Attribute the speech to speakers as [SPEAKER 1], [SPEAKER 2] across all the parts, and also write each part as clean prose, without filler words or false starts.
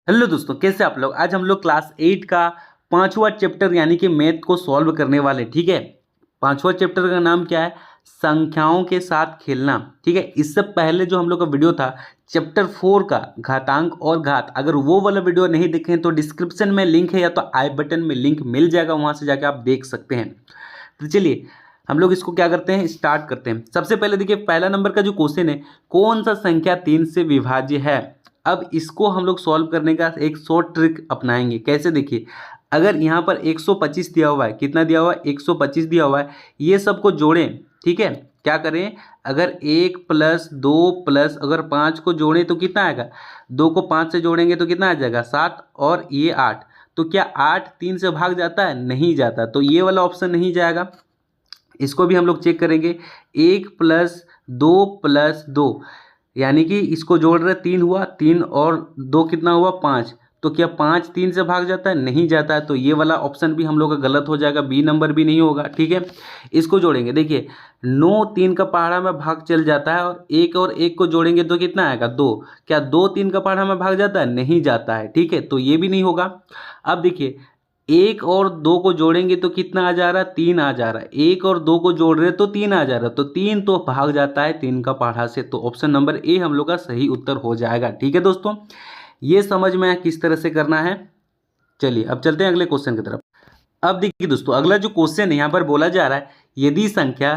[SPEAKER 1] Hello दोस्तों, कैसे आप लोग। आज हम लोग क्लास 8 का पांचवा चैप्टर यानी कि मैथ को सॉल्व करने वाले। ठीक है, पांचवा चैप्टर का नाम क्या है? संख्याओं के साथ खेलना। ठीक है, इससे पहले जो हम लोग का वीडियो था चैप्टर 4 का घातांक और घात, अगर वो वाला वीडियो नहीं देखें तो डिस्क्रिप्शन में लिंक है या तो आई बटन में लिंक मिल जाएगा, वहां से जाके आप देख सकते हैं। तो चलिए हम लोग इसको क्या करते हैं, स्टार्ट करते हैं। सबसे पहले देखिए, पहला नंबर का जो क्वेश्चन है, कौन सा संख्या 3 से विभाज्य है। अब इसको हम लोग सॉल्व करने का एक शॉर्ट ट्रिक अपनाएंगे। कैसे? देखिए, अगर यहाँ पर 125 दिया हुआ है, कितना दिया हुआ है? 125 दिया हुआ है। ये सबको जोड़ें। ठीक है, क्या करें? अगर 1 प्लस 2 प्लस अगर 5 को जोड़ें तो कितना आएगा? 2 को 5 से जोड़ेंगे तो कितना आ जाएगा? 7 और ये 8। तो क्या 8 3 से भाग जाता है? नहीं जाता, तो ये वाला ऑप्शन नहीं जाएगा। इसको भी हम लोग चेक करेंगे। 1 प्लस 2 प्लस 2 यानी कि इसको जोड़ रहे 3 हुआ, 3 और 2 कितना हुआ? 5। तो क्या 5 3 से भाग जाता है? नहीं जाता है, तो ये वाला ऑप्शन भी हम लोग का गलत हो जाएगा, बी नंबर भी नहीं होगा। ठीक है, इसको जोड़ेंगे। देखिए 9 3 का पहाड़ा में भाग चल जाता है और एक को जोड़ेंगे तो कितना आएगा? 2। क्या 2 3 का पहाड़ा में भाग जाता है? नहीं जाता है। ठीक है, तो ये भी नहीं होगा। अब देखिए 1 और 2 को जोड़ेंगे तो कितना आ जा रहा है? 3 आ जा रहा है। 1 और 2 को जोड़ रहे तो 3 आ जा रहा है, तो 3 तो भाग जाता है 3 का पहाड़ा से, तो ऑप्शन नंबर ए हम लोग का सही उत्तर हो जाएगा। ठीक है दोस्तों, ये समझ में आया किस तरह से करना है। चलिए अब चलते हैं अगले क्वेश्चन की तरफ। अब देखिए दोस्तों, अगला जो क्वेश्चन है यहाँ पर बोला जा रहा है, यदि संख्या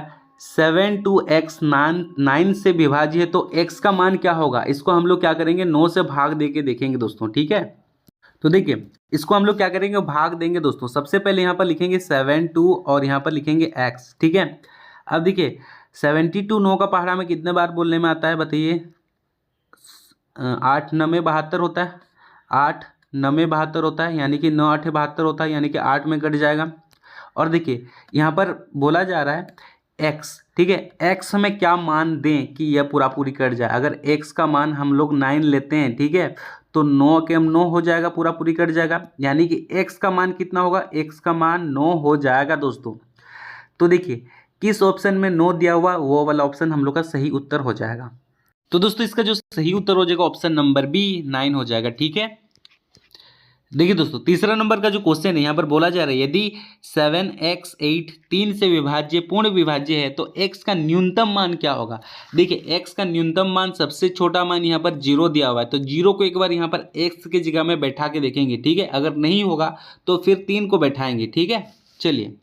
[SPEAKER 1] 7 टू एक्स 9 से विभाज्य है तो एक्स का मान क्या होगा। इसको हम लोग क्या करेंगे? 9 से भाग दे के देखेंगे दोस्तों। ठीक है, तो देखिए इसको हम लोग क्या करेंगे? भाग देंगे दोस्तों। सबसे पहले यहाँ पर लिखेंगे 7 2 और यहाँ पर लिखेंगे x। ठीक है, अब देखिए 72 9 का पहाड़ा में कितने बार बोलने में आता है बताइए? 8 9 72 होता है। 8 9 72 होता है, यानी कि 9 8 72 होता है, यानी कि 8 में कट जाएगा। और देखिए यहाँ पर बोला जा रहा है x। ठीक है, x में क्या मान दें कि यह पूरा पूरी कट जाए। अगर x का मान हम लोग 9 लेते हैं, ठीक है, तो 9 के 9 हो जाएगा, पूरा पूरी कट जाएगा, यानी कि x का मान कितना होगा? x का मान 9 हो जाएगा दोस्तों। तो देखिए किस ऑप्शन में 9 दिया हुआ, वो वाला ऑप्शन हम लोग का सही उत्तर हो जाएगा। तो दोस्तों इसका जो सही उत्तर हो जाएगा ऑप्शन नंबर बी 9 हो जाएगा। ठीक है, देखिए दोस्तों तीसरा नंबर का जो क्वेश्चन है यहाँ पर बोला जा रहा है, यदि 7x8 3 से विभाज्य पूर्ण विभाज्य है तो x का न्यूनतम मान क्या होगा। देखिए x का न्यूनतम मान, सबसे छोटा मान यहाँ पर 0 दिया हुआ है, तो 0 को एक बार यहाँ पर x के जगह में बैठा के देखेंगे। ठीक है, अगर नहीं होगा तो फिर 3 को बैठाएंगे। ठीक है, चलिए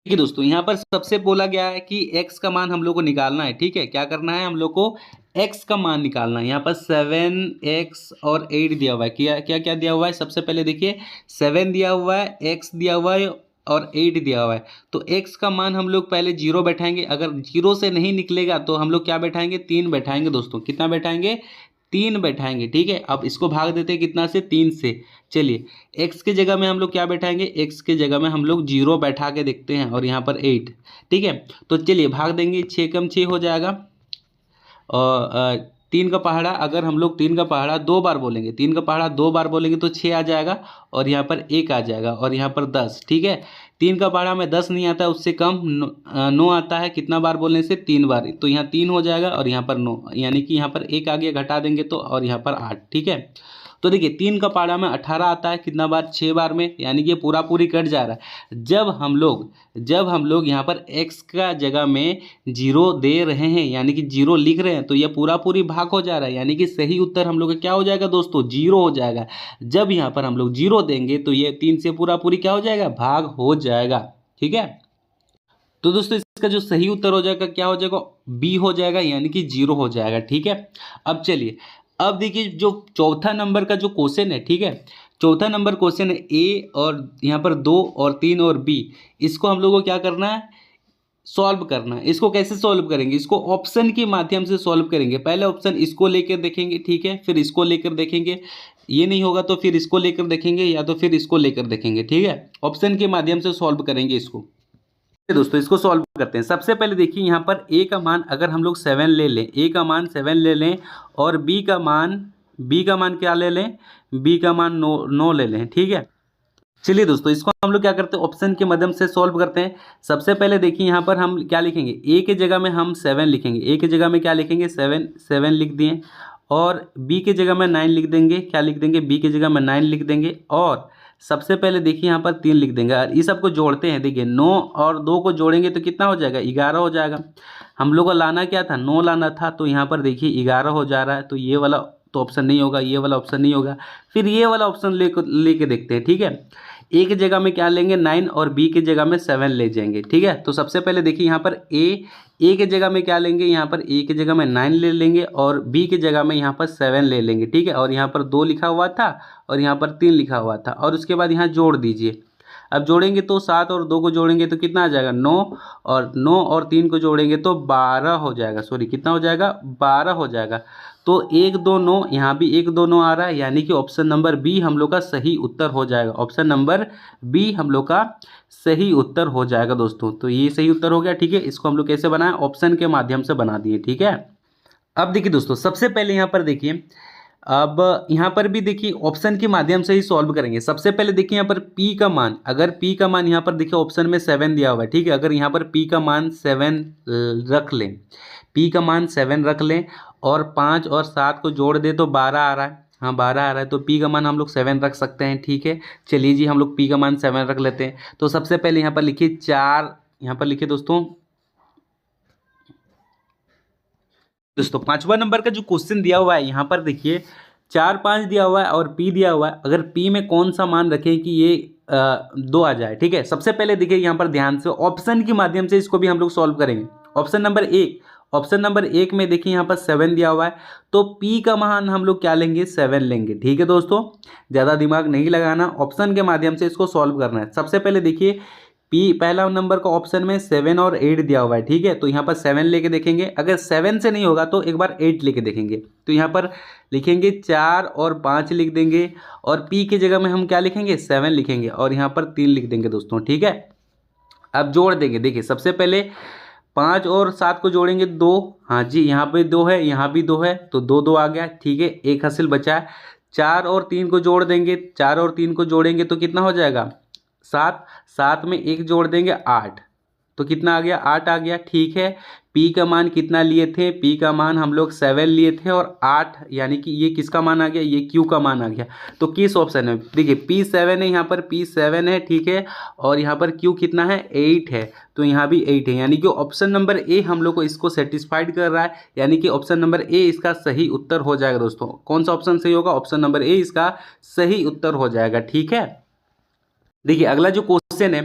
[SPEAKER 1] देखिए दोस्तों यहाँ पर सबसे बोला गया है कि x का मान हम लोग को निकालना है। ठीक है, क्या करना है? हम लोग को x का मान निकालना है। यहाँ पर 7x और 8 दिया हुआ है। क्या क्या क्या दिया हुआ है? सबसे पहले देखिए 7 दिया हुआ है, x दिया हुआ है और 8 दिया हुआ है। तो x का मान हम लोग पहले 0 बैठाएंगे। अगर 0 से नहीं निकलेगा तो हम लोग क्या बैठाएंगे? 3 बैठाएंगे दोस्तों। कितना बैठाएंगे? 3 बैठाएंगे। ठीक है, अब इसको भाग देते हैं कितना से? 3 से। चलिए x के जगह में हम लोग क्या बैठाएंगे? x के जगह में हम लोग 0 बैठा के देखते हैं और यहाँ पर 8। ठीक है, तो चलिए भाग देंगे, 6 कम 6 हो जाएगा। और 3 का पहाड़ा, अगर हम लोग 3 का पहाड़ा 2 बार बोलेंगे, 3 का पहाड़ा 2 बार बोलेंगे तो 6 आ जाएगा और यहाँ पर 1 आ जाएगा और यहाँ पर 10। ठीक है, 3 का पहाड़ा में 10 नहीं आता है, उससे कम 9 आता है। कितना बार बोलने से? 3 बार, तो यहाँ 3 हो जाएगा और यहाँ पर 9, यानी कि यहाँ पर 1 आगे घटा देंगे तो, और यहाँ पर 8। ठीक है, तो देखिए 3 का पहाड़ा में 18 आता है, कितना बार? 6 बार में, यानी कि ये पूरा पूरी कट जा रहा है। जब हम लोग यहाँ पर x का जगह में 0 दे रहे हैं, यानी कि 0 लिख रहे हैं, तो ये पूरा पूरी भाग हो जा रहा है, यानी कि सही उत्तर हम लोग का क्या हो जाएगा दोस्तों? 0 हो जाएगा। जब यहाँ पर हम लोग 0 देंगे तो ये 3 से पूरा पूरी क्या हो जाएगा? भाग हो जाएगा। ठीक है, तो दोस्तों इसका जो सही उत्तर हो जाएगा क्या हो जाएगा? बी हो जाएगा, यानी कि 0 हो जाएगा। ठीक है, अब चलिए अब देखिए जो चौथा नंबर का जो क्वेश्चन है, ठीक है, चौथा नंबर क्वेश्चन है ए और यहाँ पर 2 और 3 और बी। इसको हम लोगों को क्या करना है? सॉल्व करना है। इसको कैसे सॉल्व करेंगे? इसको ऑप्शन के माध्यम से सॉल्व करेंगे। पहले ऑप्शन इसको लेकर देखेंगे, ठीक है, फिर इसको लेकर देखेंगे, ये नहीं होगा तो फिर इसको लेकर देखेंगे, या तो फिर इसको लेकर देखेंगे। ठीक है, ऑप्शन के माध्यम से सॉल्व करेंगे इसको। दोस्तों इसको सॉल्व करते हैं। सबसे पहले देखिए यहाँ पर a का मान अगर हम लोग 7 ले लें, a का मान 7 ले लें और b का मान क्या ले लें? b का मान 9 ले लें। ठीक है, चलिए दोस्तों इसको हम लोग क्या करते हैं? ऑप्शन के माध्यम से सॉल्व करते हैं। सबसे पहले देखिए यहाँ पर हम क्या लिखेंगे? a के जगह में हम 7 लिखेंगे। a के जगह में क्या लिखेंगे? 7 लिख दिए और बी के जगह में 9 लिख देंगे। क्या लिख देंगे? बी की जगह में 9 लिख देंगे। और सबसे पहले देखिए यहाँ पर 3 लिख देंगे और इस सबको जोड़ते हैं। देखिए 9 और 2 को जोड़ेंगे तो कितना हो जाएगा? 11 हो जाएगा। हम लोग को लाना क्या था? 9 लाना था, तो यहाँ पर देखिए 11 हो जा रहा है। तो ये वाला तो ऑप्शन नहीं होगा, ये वाला ऑप्शन नहीं होगा। फिर ये वाला ऑप्शन लेके देखते हैं। ठीक है, ए की जगह में क्या लेंगे? 9 और बी की जगह में 7 ले जाएंगे। ठीक है, तो सबसे पहले देखिए यहाँ पर ए के जगह में क्या लेंगे? यहाँ पर ए की जगह में 9 ले लेंगे और बी की जगह में यहाँ पर 7 ले लेंगे। ठीक है, और यहाँ पर 2 लिखा हुआ था और यहाँ पर 3 लिखा हुआ था, और उसके बाद यहाँ जोड़ दीजिए। अब जोड़ेंगे तो 7 और 2 को जोड़ेंगे तो कितना आ जाएगा? 9, और 9 और 3 को जोड़ेंगे तो 12 हो जाएगा। सॉरी, कितना हो जाएगा? 12 हो जाएगा। तो 1 2 9, यहाँ भी 1 2 9 आ रहा है, यानी कि ऑप्शन नंबर बी हम लोग का सही उत्तर हो जाएगा। ऑप्शन नंबर बी हम लोग का सही उत्तर हो जाएगा दोस्तों। तो ये सही उत्तर हो गया। ठीक है, इसको हम लोग कैसे बनाएं? ऑप्शन के माध्यम से बना दिए। ठीक है, अब देखिए दोस्तों, सबसे पहले यहाँ पर देखिए, अब यहाँ पर भी देखिए ऑप्शन के माध्यम से ही सॉल्व करेंगे। सबसे पहले देखिए यहाँ पर p का मान, अगर p का मान यहाँ पर देखिए ऑप्शन में 7 दिया हुआ है। ठीक है, अगर यहाँ पर p का मान 7 रख लें, p का मान 7 रख लें और 5 और 7 को जोड़ दे तो 12 आ रहा है। हाँ, 12 आ रहा है, तो p का मान हम लोग 7 रख सकते हैं। ठीक है, चलिए जी, हम लोग p का मान 7 रख लेते हैं। तो सबसे पहले यहाँ पर लिखिए 4, यहाँ पर लिखिए दोस्तों 5वां नंबर का जो क्वेश्चन दिया हुआ है यहाँ पर देखिए 4 5 दिया हुआ है और p दिया हुआ है। अगर p में कौन सा मान रखें कि ये 2 आ जाए। ठीक है, सबसे पहले देखिए यहाँ पर ध्यान से ऑप्शन के माध्यम से इसको भी हम लोग सॉल्व करेंगे। ऑप्शन नंबर 1 में देखिए यहाँ पर 7 दिया हुआ है, तो p का मान हम लोग क्या लेंगे? 7 लेंगे। ठीक है दोस्तों, ज़्यादा दिमाग नहीं लगाना, ऑप्शन के माध्यम से इसको सॉल्व करना है। सबसे पहले देखिए पहला नंबर का ऑप्शन में 7 और 8 दिया हुआ है। ठीक है, तो यहाँ पर 7 लेके देखेंगे। अगर 7 से नहीं होगा तो एक बार 8 लेके देखेंगे। तो यहाँ पर लिखेंगे 4 और 5 लिख देंगे, और p की जगह में हम क्या लिखेंगे? 7 लिखेंगे, और यहाँ पर 3 लिख देंगे दोस्तों। ठीक है, अब जोड़ देंगे। देखिए सबसे पहले 5 और 7 को जोड़ेंगे 2। हाँ जी, यहाँ पे 2 है, यहाँ भी 2 है, तो 2 2 आ गया। ठीक है, एक हासिल बचा है। 4 और 3 को जोड़ देंगे, 4 और 3 को जोड़ेंगे तो कितना हो जाएगा? 7, 7 में 1 जोड़ देंगे 8, तो कितना आ गया? 8 आ गया। ठीक है, p का मान कितना लिए थे? p का मान हम लोग 7 लिए थे, और 8 यानी कि ये किसका मान आ गया? ये q का मान आ गया। तो किस ऑप्शन है? देखिए p7 है, यहाँ पर p7 है। ठीक है, और यहाँ पर q कितना है? 8 है, तो यहाँ भी 8 है, यानी कि ऑप्शन नंबर ए हम लोग को इसको सेटिस्फाइड कर रहा है, यानी कि ऑप्शन नंबर ए इसका सही उत्तर हो जाएगा दोस्तों। कौन सा ऑप्शन सही होगा? ऑप्शन नंबर ए इसका सही उत्तर हो जाएगा। ठीक है, देखिए अगला जो क्वेश्चन है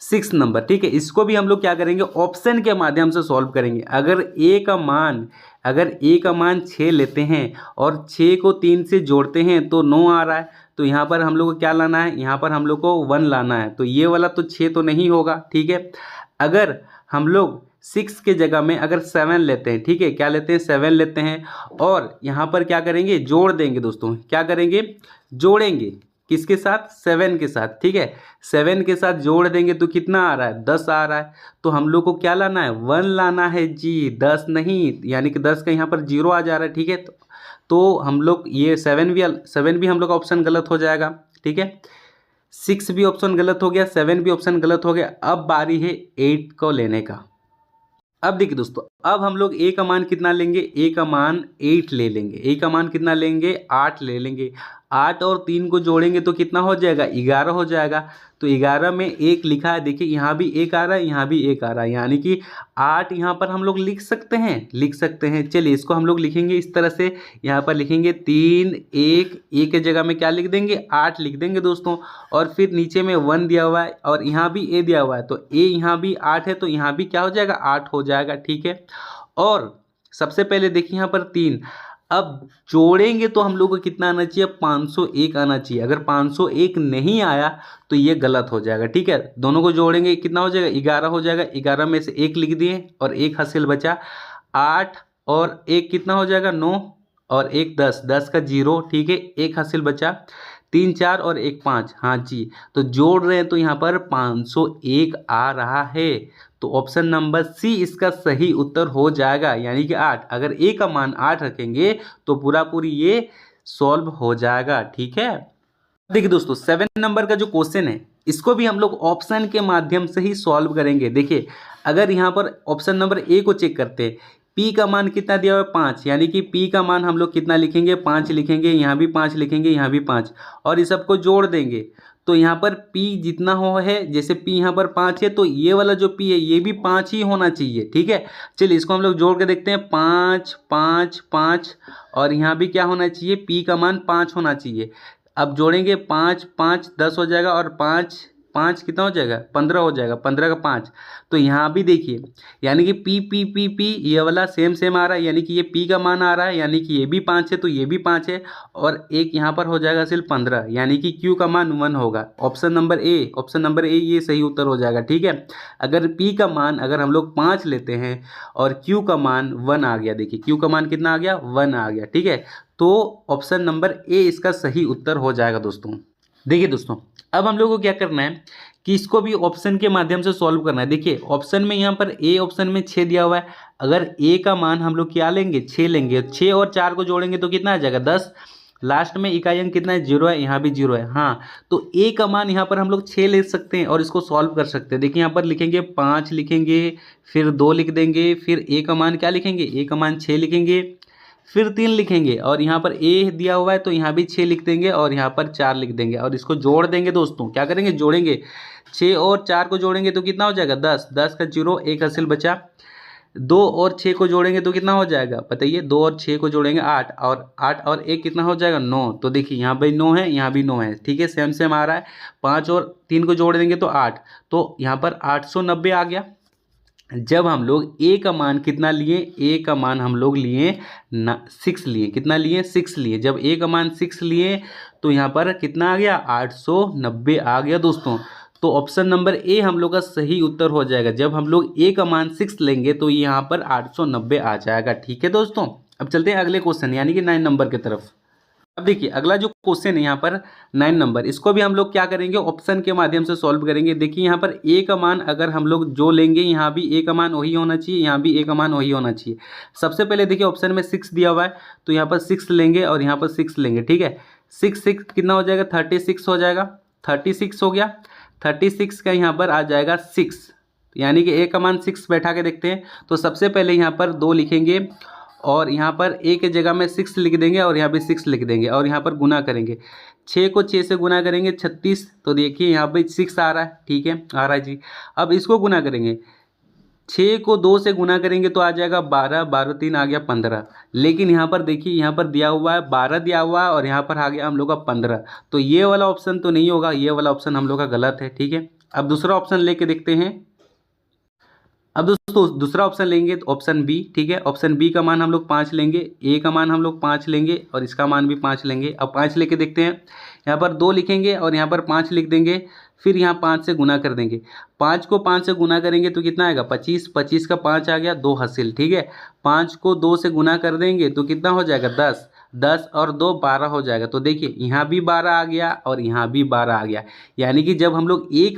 [SPEAKER 1] 6 नंबर। ठीक है, इसको भी हम लोग क्या करेंगे? ऑप्शन के माध्यम से सॉल्व करेंगे। अगर a का मान 6 लेते हैं और 6 को 3 से जोड़ते हैं तो 9 आ रहा है, तो यहाँ पर हम लोग को क्या लाना है? यहाँ पर हम लोग को 1 लाना है। तो ये वाला तो 6 तो नहीं होगा। ठीक है, अगर हम लोग 6 के जगह में अगर 7 लेते हैं, ठीक है, क्या लेते हैं? 7 लेते हैं, और यहाँ पर क्या करेंगे? जोड़ देंगे दोस्तों। क्या करेंगे? जोड़ेंगे। किसके साथ? 7 के साथ। ठीक है, 7 के साथ जोड़ देंगे तो कितना आ रहा है? 10 आ रहा है। तो हम लोग को क्या लाना है? 1 लाना है जी, 10 नहीं, यानी कि 10 का यहाँ पर 0 आ जा रहा है। ठीक है, तो हम लोग ये 7 भी हम लोग का ऑप्शन गलत हो जाएगा। ठीक है, 6 भी ऑप्शन गलत हो गया, 7 भी ऑप्शन गलत हो गया। अब बारी है 8 को लेने का। अब देखिए दोस्तों, अब हम लोग a का मान कितना लेंगे? a का मान 8 ले लेंगे। a का मान कितना लेंगे? 8 ले लेंगे। 8 और 3 को जोड़ेंगे तो कितना हो जाएगा? 11 हो जाएगा। तो 11 में 1 लिखा है, देखिए यहाँ भी 1 आ रहा है, यहाँ भी 1 आ रहा है, यानी कि 8 यहाँ पर हम लोग लिख सकते हैं। चलिए इसको हम लोग लिखेंगे इस तरह से। यहाँ पर लिखेंगे 3 1, a के जगह में क्या लिख देंगे? 8 लिख देंगे दोस्तों, और फिर नीचे में 1 दिया हुआ है और यहाँ भी a दिया हुआ है, तो a यहाँ भी 8 है, तो यहाँ भी क्या हो जाएगा? 8 हो जाएगा। ठीक है, और सबसे पहले देखिए यहाँ पर 3, अब जोड़ेंगे तो हम लोग को कितना आना चाहिए? 501 आना चाहिए। अगर 501 नहीं आया तो ये गलत हो जाएगा। ठीक है, दोनों को जोड़ेंगे कितना हो जाएगा? 11 हो जाएगा। 11 में से 1 लिख दिए और 1 हासिल बचा। 8 और 1 कितना हो जाएगा? 9, और 1 10, 10 का 0। ठीक है, 1 हासिल बचा। 3 4 और 1 5। हाँ जी, तो जोड़ रहे हैं तो यहाँ पर 501 आ रहा है। तो ऑप्शन नंबर सी इसका सही उत्तर हो जाएगा, यानी कि 8। अगर a का मान 8 रखेंगे तो पूरी ये सॉल्व हो जाएगा। ठीक है, देखिए दोस्तों 7 नंबर का जो क्वेश्चन है इसको भी हम लोग ऑप्शन के माध्यम से ही सॉल्व करेंगे। देखिए अगर यहाँ पर ऑप्शन नंबर ए को चेक करते हैं, पी का मान कितना दिया हुआ है 5, यानी कि पी का मान हम लोग कितना लिखेंगे 5 लिखेंगे, यहाँ भी 5 लिखेंगे, यहाँ भी 5, और इस सबको जोड़ देंगे तो यहाँ पर P जितना हो है, जैसे P यहाँ पर 5 है तो ये वाला जो P है ये भी 5 ही होना चाहिए, ठीक है। चलिए इसको हम लोग जोड़ के देखते हैं, 5 5 5, और यहाँ भी क्या होना चाहिए, P का मान 5 होना चाहिए। अब जोड़ेंगे 5 5 10 हो जाएगा, और 5 5 कितना हो जाएगा 15 हो जाएगा, 15 का 5। तो यहाँ भी देखिए, यानी कि पी पी पी पी ये वाला सेम सेम आ रहा है, यानी कि ये पी का मान आ रहा है, यानी कि ये भी 5 है तो ये भी 5 है, और एक यहाँ पर हो जाएगा सिर्फ 15, यानी कि क्यू का मान 1 होगा। ऑप्शन नंबर ए ये सही उत्तर हो जाएगा, ठीक है। अगर पी का मान अगर हम लोग 5 लेते हैं और क्यू का मान 1 आ गया, देखिए क्यू का मान कितना आ गया 1 आ गया, ठीक है। तो ऑप्शन नंबर ए इसका सही उत्तर हो जाएगा दोस्तों। देखिए दोस्तों, अब हम लोग को क्या करना है कि इसको भी ऑप्शन के माध्यम से सॉल्व करना है। देखिए ऑप्शन में यहाँ पर ए ऑप्शन में 6 दिया हुआ है, अगर ए का मान हम लोग क्या लेंगे 6 लेंगे, 6 और 4 को जोड़ेंगे तो कितना आ जाएगा 10, लास्ट में इकाई अंक कितना है 0 है, यहाँ भी 0 है। हाँ, तो ए का मान यहाँ पर हम लोग 6 ले सकते हैं और इसको सॉल्व कर सकते हैं। देखिए यहाँ पर लिखेंगे 5 लिखेंगे, फिर 2 लिख देंगे, फिर ए का मान क्या लिखेंगे, ए का मान 6 लिखेंगे, फिर 3 लिखेंगे, और यहाँ पर ए दिया हुआ है तो यहाँ भी 6 लिख देंगे, और यहाँ पर 4 लिख देंगे, और इसको जोड़ देंगे दोस्तों। क्या करेंगे, जोड़ेंगे, 6 और 4 को जोड़ेंगे तो कितना हो जाएगा 10, 10 का 0, एक हासिल बचा। 2 और 6 को जोड़ेंगे तो कितना हो जाएगा बताइए, 2 और 6 को जोड़ेंगे 8, और 8 और 1 कितना हो जाएगा 9। तो देखिए यहाँ भी 9 है, यहाँ भी 9 है, ठीक है, सेम सेम आ रहा है। 5 और 3 को जोड़ देंगे तो 8, तो यहाँ पर 890 आ गया। जब हम लोग ए का मान कितना लिए, ए का मान हम लोग लिए 6 लिए, कितना लिए 6 लिए। जब ए का मान 6 लिए तो यहाँ पर कितना आ गया 890 आ गया दोस्तों। तो ऑप्शन नंबर ए हम लोग का सही उत्तर हो जाएगा। जब हम लोग ए का मान 6 लेंगे तो यहाँ पर 890 आ जाएगा, ठीक है दोस्तों। अब चलते हैं अगले क्वेश्चन यानी कि 9 नंबर की तरफ। अब देखिए अगला जो क्वेश्चन है यहाँ पर 9 नंबर, इसको भी हम लोग क्या करेंगे ऑप्शन के माध्यम से सॉल्व करेंगे। देखिए यहाँ पर ए का मान अगर हम लोग जो लेंगे, यहाँ भी ए का मान वही होना चाहिए, यहाँ भी ए का मान वही होना चाहिए। सबसे पहले देखिए ऑप्शन में 6 दिया हुआ है तो यहाँ पर 6 लेंगे और यहाँ पर 6 लेंगे, ठीक है। 6 6 कितना हो जाएगा 36 हो जाएगा, 36 हो गया। 36 का यहाँ पर आ जाएगा 6, यानी कि ए का मान 6 बैठा के देखते हैं। तो सबसे पहले यहाँ पर 2 लिखेंगे और यहाँ पर ए के जगह में 6 लिख देंगे और यहाँ पे 6 लिख देंगे और यहाँ पर गुना करेंगे। 6 को 6 से गुना करेंगे 36, तो देखिए यहाँ पे 6 आ रहा है, ठीक है आ रहा है जी। अब इसको गुना करेंगे, 6 को 2 से गुना करेंगे तो आ जाएगा 12, 12 3 आ गया 15। लेकिन यहाँ पर देखिए यहाँ पर दिया हुआ है 12 दिया हुआ है और यहाँ पर आ गया हम लोग का 15, तो ये वाला ऑप्शन तो नहीं होगा, ये वाला ऑप्शन हम लोग का गलत है, ठीक है। अब दूसरा ऑप्शन लेके देखते हैं। अब दोस्तों दूसरा ऑप्शन लेंगे तो ऑप्शन बी, ठीक है। ऑप्शन बी का मान हम लोग 5 लेंगे, ए का मान हम लोग 5 लेंगे और इसका मान भी 5 लेंगे। अब 5 लेके देखते हैं, यहाँ पर 2 लिखेंगे और यहाँ पर 5 लिख देंगे, फिर यहाँ 5 से गुना कर देंगे। 5 को 5 से गुना करेंगे तो कितना आएगा 25, 25 का 5 आ गया 2 हासिल, ठीक है। 5 को 2 से गुना कर देंगे तो कितना हो जाएगा 10, 10 और 2 12 हो जाएगा। तो देखिए यहाँ भी 12 आ गया और यहाँ भी 12 आ गया, यानी कि जब हम लोग ए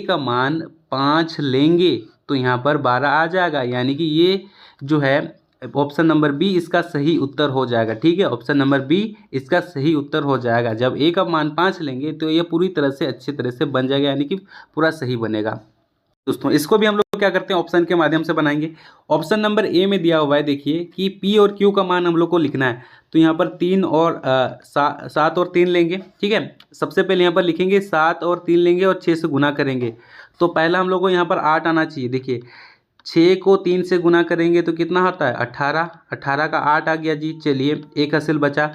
[SPEAKER 1] का मान 5 लेंगे तो यहाँ पर 12 आ जाएगा, यानी कि ये जो है ऑप्शन नंबर बी इसका सही उत्तर हो जाएगा, ठीक है। ऑप्शन नंबर बी इसका सही उत्तर हो जाएगा। जब ए का मान 5 लेंगे तो ये पूरी तरह से अच्छी तरह से बन जाएगा, यानी कि पूरा सही बनेगा दोस्तों। इसको भी हम लोग क्या करते हैं ऑप्शन के माध्यम से बनाएंगे। ऑप्शन नंबर ए में दिया हुआ है देखिए कि पी और क्यू का मान हम लोग को लिखना है, तो यहाँ पर 3 और 7 और 3 लेंगे, ठीक है। सबसे पहले यहाँ पर लिखेंगे 7 और 3 लेंगे और 6 से गुना करेंगे, तो पहला हम लोग को यहाँ पर 8 आना चाहिए। देखिए 6 को 3 से गुना करेंगे तो कितना होता है 18, 18 का 8 आ गया जी। चलिए एक हासिल बचा।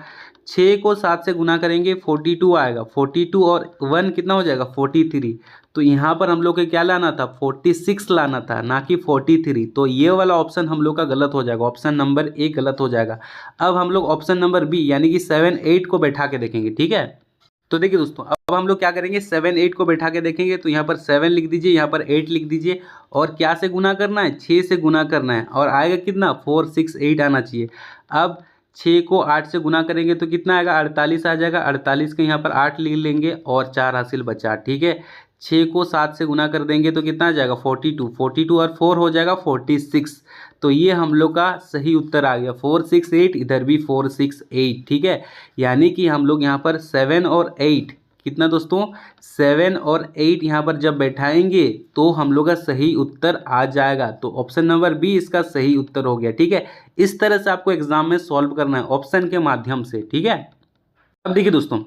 [SPEAKER 1] 6 को 7 से गुना करेंगे 42 आएगा, 42 और 1 कितना हो जाएगा 43। तो यहाँ पर हम लोग को क्या लाना था 46 लाना था, ना कि 43। तो ये वाला ऑप्शन हम लोग का गलत हो जाएगा, ऑप्शन नंबर ए गलत हो जाएगा। अब हम लोग ऑप्शन नंबर बी यानी कि 7 8 को बैठा के देखेंगे, ठीक है। तो देखिए दोस्तों अब हम लोग क्या करेंगे 7 8 को बैठा के देखेंगे, तो यहाँ पर 7 लिख दीजिए, यहाँ पर 8 लिख दीजिए और क्या से गुना करना है 6 से गुना करना है और आएगा कितना 4 6 8 आना चाहिए। अब 6 को 8 से गुना करेंगे तो कितना आएगा 48 आ जाएगा। 48 के यहाँ पर 8 लिख लेंगे और 4 हासिल बचा, ठीक है। 6 को 7 से गुना कर देंगे तो कितना आ जाएगा 42, 42 और 4 हो जाएगा 46। तो ये हम लोग का सही उत्तर आ गया 4 6 8, इधर भी 4 6 8, ठीक है। यानी कि हम लोग यहाँ पर 7 और 8 कितना दोस्तों 7 और 8 यहाँ पर जब बैठाएंगे तो हम लोग का सही उत्तर आ जाएगा। तो ऑप्शन नंबर बी इसका सही उत्तर हो गया। ठीक है, इस तरह से आपको एग्जाम में सॉल्व करना है ऑप्शन के माध्यम से। ठीक है, अब देखिए दोस्तों,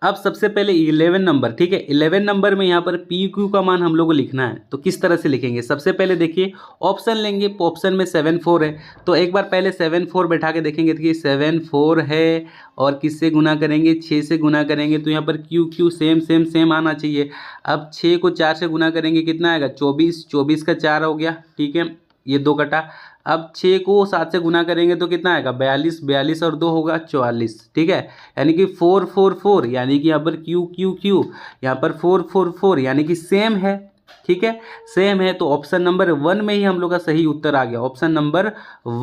[SPEAKER 1] अब सबसे पहले 11 नंबर, ठीक है, 11 नंबर में यहाँ पर पी क्यू का मान हम लोग को लिखना है। तो किस तरह से लिखेंगे, सबसे पहले देखिए ऑप्शन लेंगे, ऑप्शन में 7 4 है, तो एक बार पहले 7 4 बैठा के देखेंगे। देखिए 7 4 है और किससे गुना करेंगे, 6 से गुना करेंगे, तो यहाँ पर Q Q same same same आना चाहिए। अब 6 को 4 से गुना करेंगे, कितना आएगा 24, 24 का 4 हो गया। ठीक है, ये 2 कटा। अब 6 को 7 से गुना करेंगे तो कितना आएगा 42, 42 और 2 होगा 44। ठीक है, यानी कि 4 4 4, यानी कि यहाँ पर क्यू क्यू क्यू, यहाँ पर 4 4 4, यानी कि सेम है। ठीक है, सेम है, तो ऑप्शन नंबर 1 में ही हम लोग का सही उत्तर आ गया। ऑप्शन नंबर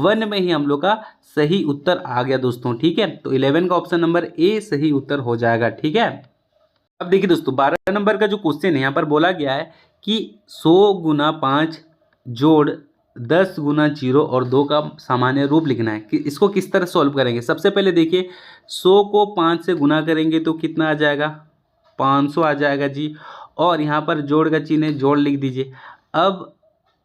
[SPEAKER 1] 1 में ही हम लोग का सही उत्तर आ गया दोस्तों। ठीक है, तो 11 का ऑप्शन नंबर ए सही उत्तर हो जाएगा। ठीक है, अब देखिए दोस्तों 12 नंबर का जो क्वेश्चन है यहाँ पर बोला गया है कि 100 गुना 5 जोड़ 10 गुना 0 और 2 का सामान्य रूप लिखना है। कि इसको किस तरह सॉल्व करेंगे, सबसे पहले देखिए 100 को 5 से गुना करेंगे तो कितना आ जाएगा 500 आ जाएगा जी, और यहाँ पर जोड़ का चिन्ह है, जोड़ लिख दीजिए। अब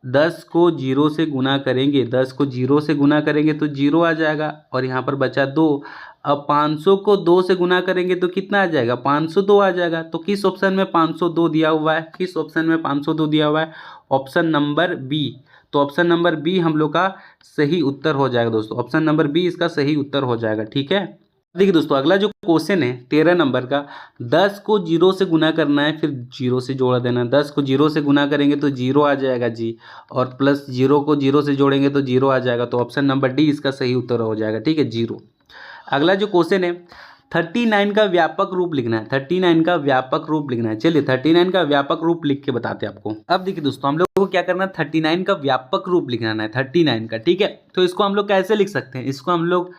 [SPEAKER 1] 10 को 0 से गुना करेंगे, 10 को 0 से गुना करेंगे तो 0 आ जाएगा, और यहाँ पर बचा 2। अब 500 को 2 से गुना करेंगे तो कितना आ जाएगा 502 आ जाएगा। तो किस ऑप्शन में 502 दिया हुआ है, किस ऑप्शन में 502 दिया हुआ है, ऑप्शन नंबर बी। तो ऑप्शन नंबर बी हम लोग का सही उत्तर हो जाएगा दोस्तों, ऑप्शन नंबर बी इसका सही उत्तर हो जाएगा। ठीक है, देखिए दोस्तों अगला जो क्वेश्चन है 13 नंबर का, 10 को 0 से गुना करना है, फिर 0 से जोड़ देना। 10 को 0 से गुना करेंगे तो 0 आ जाएगा जी, और प्लस 0 को 0 से जोड़ेंगे तो 0 आ जाएगा। तो ऑप्शन नंबर डी इसका सही उत्तर हो जाएगा। ठीक है, 0। अगला जो क्वेश्चन है 39 का व्यापक रूप लिखना है, 39 का व्यापक रूप लिखना है। चलिए 39 का व्यापक रूप लिख के बताते हैं आपको। अब देखिए दोस्तों हम लोग को क्या करना है, 39 का व्यापक रूप लिखना है, 39 का। ठीक है, तो इसको हम लोग कैसे लिख सकते हैं, इसको हम लोग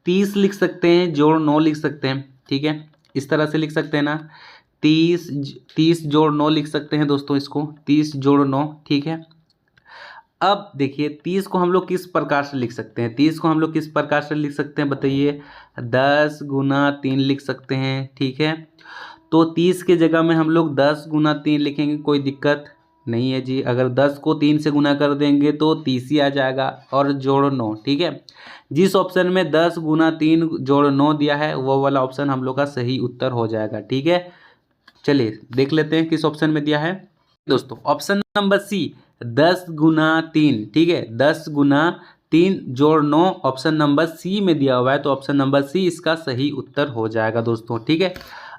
[SPEAKER 1] 30 लिख सकते हैं जोड़ 9 लिख सकते हैं। ठीक है, इस तरह से लिख सकते हैं ना, 30 जोड़ 9 लिख सकते हैं दोस्तों, इसको 30 जोड़ 9। ठीक है, अब देखिए 30 को हम लोग किस प्रकार से लिख सकते हैं, 30 को हम लोग किस प्रकार से लिख सकते हैं बताइए, 10 गुना 3 लिख सकते हैं। ठीक है, तो 30 के जगह में हम लोग 10 गुना 3 लिखेंगे, कोई दिक्कत नहीं है जी। अगर 10 को 3 से गुना कर देंगे तो 30 ही आ जाएगा, और जोड़ 9। ठीक है, जिस ऑप्शन में 10 गुना 3 जोड़ 9 दिया है वो वाला ऑप्शन हम लोग का सही उत्तर हो जाएगा। ठीक है, चलिए देख लेते हैं किस ऑप्शन में दिया है दोस्तों, ऑप्शन नंबर सी 10 गुना 3। ठीक है, 10 गुना 3 जोड़ 9 ऑप्शन नंबर सी में दिया हुआ है, तो ऑप्शन नंबर सी इसका सही उत्तर हो जाएगा दोस्तों। ठीक है,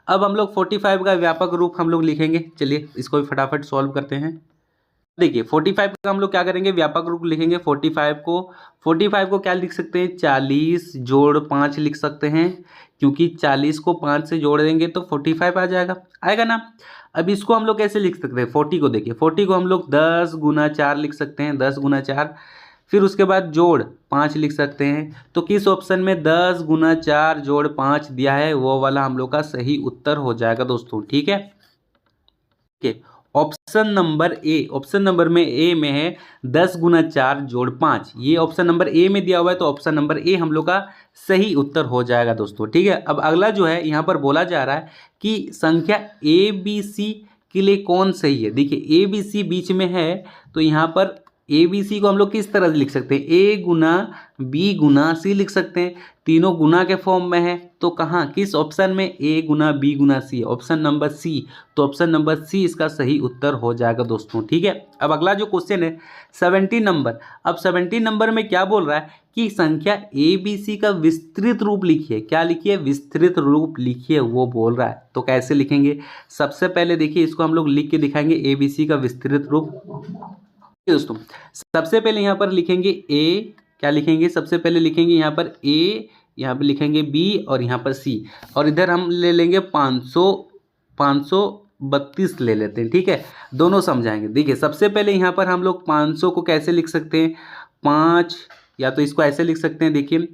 [SPEAKER 1] अब हम लोग 45 का व्यापक रूप हम लोग लिखेंगे। चलिए इसको भी फटाफट सॉल्व करते हैं। देखिए 45 का हम लोग क्या करेंगे, व्यापक रूप लिखेंगे। 45 को क्या लिख सकते हैं, 40 जोड़ 5 लिख सकते हैं, क्योंकि 40 को 5 से जोड़ देंगे तो 45 आ जाएगा, आएगा ना। अब इसको हम लोग कैसे लिख सकते हैं, 40 को देखिए, 40 को हम लोग 10 गुना 4 लिख सकते हैं, 10 गुना 4, फिर उसके बाद जोड़ 5 लिख सकते हैं। तो किस ऑप्शन में 10 गुना 4 जोड़ 5 दिया है वो वाला हम लोग का सही उत्तर हो जाएगा दोस्तों। ठीक है, option number A, option number में ए में है 10 गुना 4 जोड़ 5, ये ऑप्शन नंबर ए में दिया हुआ है, तो ऑप्शन नंबर ए हम लोग का सही उत्तर हो जाएगा दोस्तों। ठीक है, अब अगला जो है यहाँ पर बोला जा रहा है कि संख्या ए बी सी के लिए कौन सही है। देखिए ए बी सी बीच में है, तो यहाँ पर ए बी सी को हम लोग किस तरह से लिख सकते हैं, ए गुना बी गुना सी लिख सकते हैं, तीनों गुना के फॉर्म में है, तो कहाँ किस ऑप्शन में ए गुना बी गुना सी, ऑप्शन नंबर सी। तो ऑप्शन नंबर सी इसका सही उत्तर हो जाएगा दोस्तों। ठीक है, अब अगला जो क्वेश्चन है 17 नंबर, अब 17 नंबर में क्या बोल रहा है कि संख्या ए बी सी का विस्तृत रूप लिखिए। क्या लिखिए, विस्तृत रूप लिखिए, वो बोल रहा है। तो कैसे लिखेंगे, सबसे पहले देखिए इसको हम लोग लिख के दिखाएंगे, ए बी सी का विस्तृत रूप दोस्तों। सबसे पहले यहाँ पर लिखेंगे ए, क्या लिखेंगे, सबसे पहले लिखेंगे यहाँ पर ए, यहाँ पर लिखेंगे बी, और यहाँ पर सी, और इधर हम ले लेंगे 532 ले लेते हैं। ठीक है, दोनों समझाएंगे। देखिए सबसे पहले यहाँ पर हम लोग 500 को कैसे लिख सकते हैं, 5, या तो इसको ऐसे लिख सकते हैं, देखिए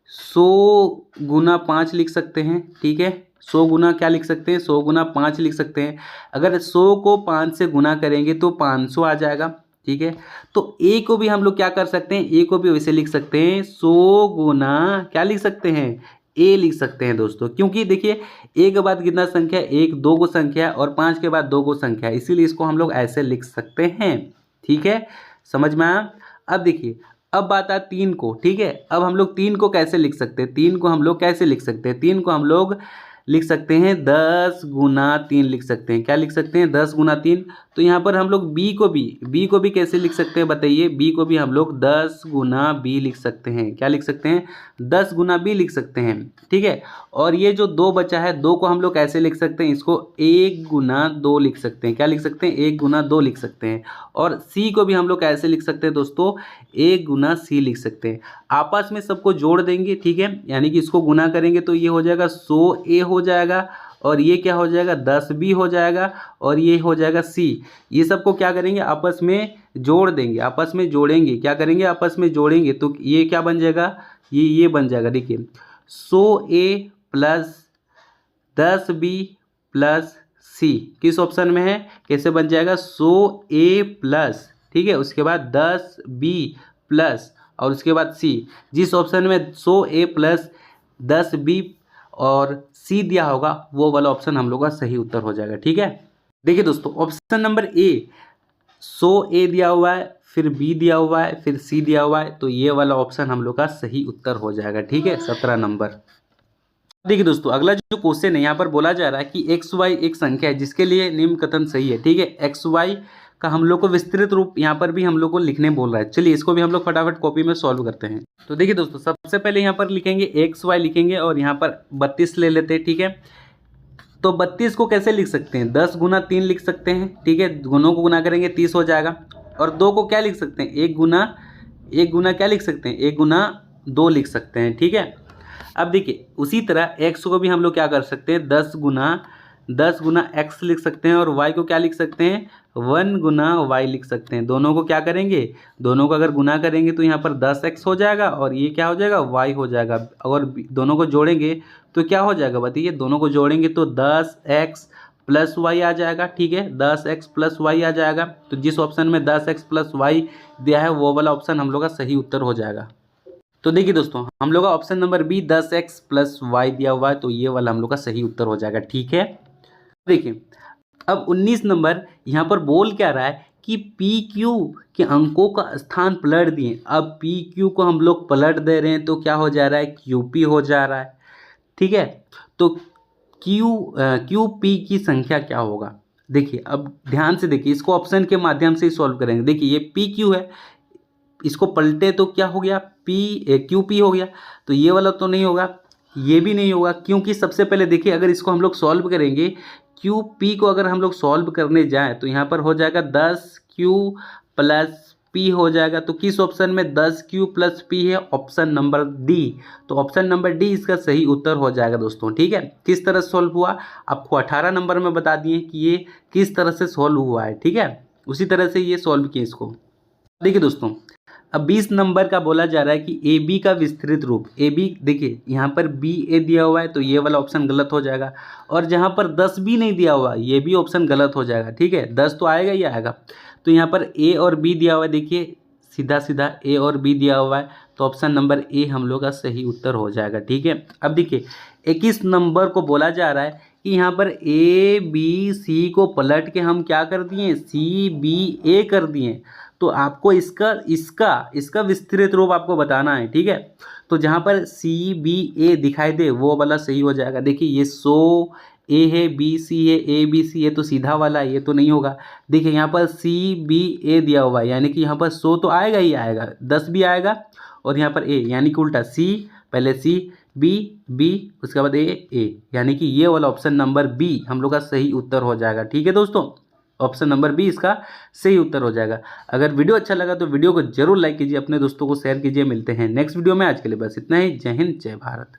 [SPEAKER 1] 100 गुना 5 लिख सकते हैं। ठीक है, 100 गुना क्या लिख सकते हैं, 100 गुना 5 लिख सकते हैं। अगर 100 को 5 से गुना करेंगे तो 500 आ जाएगा। ठीक है, तो ए को भी हम लोग क्या कर सकते हैं, ए को भी वैसे लिख सकते हैं, 100 गुना क्या लिख सकते हैं, ए लिख सकते हैं दोस्तों, क्योंकि देखिए ए के बाद कितना संख्या है, 1 2 को संख्या है और 5 के बाद 2 को संख्या है, इसीलिए इसको हम लोग ऐसे लिख सकते हैं। ठीक है, समझ में आया। अब देखिए, अब बात है 3 को। ठीक है, अब हम लोग 3 को कैसे लिख सकते हैं, 3 को हम लोग कैसे लिख सकते हैं, 3 को हम लोग लिख सकते हैं 10 गुना 3 लिख सकते हैं। क्या लिख सकते हैं, 10 गुना 3। तो यहाँ पर हम लोग बी को भी कैसे लिख सकते हैं बताइए, बी को भी हम लोग 10 गुना बी लिख सकते हैं। क्या लिख सकते हैं, 10 गुना बी लिख सकते हैं। ठीक है, और ये जो 2 बचा है, 2 को हम लोग कैसे लिख सकते हैं, इसको 1 गुना 2 लिख सकते हैं। क्या लिख सकते हैं, 1 गुना 2 लिख सकते हैं। और सी को भी हम लोग कैसे लिख सकते हैं दोस्तों, 1 गुना सी लिख सकते हैं। आपस में सबको जोड़ देंगे। ठीक है, यानी कि इसको गुना करेंगे तो ये हो जाएगा 100 ए हो जाएगा, और ये क्या हो जाएगा 10 बी हो जाएगा, और ये हो जाएगा सी। ये सबको क्या करेंगे, आपस में जोड़ देंगे, आपस में जोड़ेंगे। क्या करेंगे, आपस में जोड़ेंगे, तो ये क्या बन जाएगा, ये बन जाएगा। देखिए 100 ए प्लस 10 बी प्लस सी किस ऑप्शन में है, कैसे बन जाएगा, 100 ए प्लस, ठीक है, उसके बाद 10 बी प्लस और उसके बाद सी। जिस ऑप्शन में 100 ए प्लस 10 बी और सी दिया होगा वो वाला ऑप्शन हम लोग का सही उत्तर हो जाएगा। ठीक है, देखिए दोस्तों, ऑप्शन नंबर ए 100 ए दिया हुआ है, फिर बी दिया हुआ है, फिर सी दिया हुआ है, तो ये वाला ऑप्शन हम लोग का सही उत्तर हो जाएगा। ठीक है, 17 नंबर। देखिए दोस्तों, अगला जो क्वेश्चन है यहाँ पर बोला जा रहा है कि एक्स वाई एक संख्या है जिसके लिए निम्न कथन सही है। ठीक है, एक्स वाई का हम लोग को विस्तृत रूप यहाँ पर भी हम लोग को लिखने बोल रहा है। चलिए इसको भी हम लोग फटाफट कॉपी में सॉल्व करते हैं। तो देखिए दोस्तों, सबसे पहले यहाँ पर लिखेंगे एक्स वाई लिखेंगे और यहाँ पर 32 ले लेते हैं। ठीक है, तो 32 को कैसे लिख सकते हैं, 10 गुना 3 लिख सकते हैं। ठीक है, दोनों को गुना करेंगे 30 हो जाएगा। और 2 को क्या लिख सकते हैं, 1 गुना क्या लिख सकते हैं, 1 गुना 2 लिख सकते हैं। ठीक है, अब देखिए उसी तरह x को भी हम लोग क्या कर सकते हैं, 10 गुना x लिख सकते हैं, और y को क्या लिख सकते हैं, 1 गुना y लिख सकते हैं। दोनों को क्या करेंगे, दोनों को अगर गुना करेंगे तो यहाँ पर 10x हो जाएगा और ये क्या हो जाएगा, y हो जाएगा। अगर दोनों को जोड़ेंगे तो क्या हो जाएगा बताइए, दोनों को जोड़ेंगे तो 10x प्लस वाई आ जाएगा। ठीक है, 10x प्लस वाई आ जाएगा। तो जिस ऑप्शन में 10x प्लस वाई दिया है वो वाला ऑप्शन हम लोग का सही उत्तर हो जाएगा। तो देखिए दोस्तों, हम लोग का option number B 10x plus y दिया हुआ है, तो ये वाला हम लोग का सही उत्तर हो जाएगा। ठीक है, देखिए अब 19 नंबर यहाँ पर बोल क्या रहा है कि पी क्यू के अंकों का स्थान पलट दिए। अब पी क्यू को हम लोग पलट दे रहे हैं तो क्या हो जा रहा है, क्यू पी हो जा रहा है। ठीक है, तो क्यू पी की संख्या क्या होगा। देखिए अब ध्यान से देखिए, इसको ऑप्शन के माध्यम से ही सॉल्व करेंगे। देखिए ये पी क्यू है, इसको पलटे तो क्या हो गया, क्यू पी हो गया। तो ये वाला तो नहीं होगा, ये भी नहीं होगा, क्योंकि सबसे पहले देखिए अगर इसको हम लोग सॉल्व करेंगे, क्यू पी को अगर हम लोग सॉल्व करने जाएं तो यहाँ पर हो जाएगा 10 क्यू प्लस पी हो जाएगा। तो किस ऑप्शन में 10 क्यू प्लस पी है, ऑप्शन नंबर डी। तो ऑप्शन नंबर डी इसका सही उत्तर हो जाएगा दोस्तों। ठीक है, किस तरह से सॉल्व हुआ आपको 18 नंबर में बता दिए कि ये किस तरह से सॉल्व हुआ है। ठीक है, उसी तरह से ये सॉल्व किए इसको। देखिए दोस्तों, अब 20 नंबर का बोला जा रहा है कि ए बी का विस्तृत रूप। ए बी देखिए यहाँ पर बी ए दिया हुआ है तो ये वाला ऑप्शन गलत हो जाएगा, और जहाँ पर 10 भी नहीं दिया हुआ ये भी ऑप्शन गलत हो जाएगा। ठीक है, 10 तो आएगा ही आएगा। तो यहाँ पर ए और बी दिया हुआ है, देखिए सीधा सीधा ए और बी दिया हुआ है, तो ऑप्शन नंबर ए हम लोग का सही उत्तर हो जाएगा। ठीक है, अब देखिए 21 नंबर को बोला जा रहा है कि यहाँ पर ए बी सी को पलट के हम क्या कर दिए, सी बी ए कर दिए। तो आपको इसका विस्तृत रूप आपको बताना है। ठीक है, तो जहाँ पर सी बी ए दिखाई दे वो वाला सही हो जाएगा। देखिए ये 100 ए है, बी सी है, ए बी सी है, तो सीधा वाला है, ये तो नहीं होगा। देखिए यहाँ पर सी बी ए दिया हुआ है, यानी कि यहाँ पर 100 तो आएगा ही आएगा, 10 भी आएगा, और यहाँ पर ए यानी कि उल्टा सी, पहले सी बी बी उसके बाद ए, यानी कि ये वाला ऑप्शन नंबर बी हम लोग का सही उत्तर हो जाएगा। ठीक है दोस्तों, ऑप्शन नंबर बी इसका सही उत्तर हो जाएगा। अगर वीडियो अच्छा लगा तो वीडियो को जरूर लाइक कीजिए, अपने दोस्तों को शेयर कीजिए। मिलते हैं नेक्स्ट वीडियो में, आज के लिए बस इतना ही। जय हिंद, जय भारत।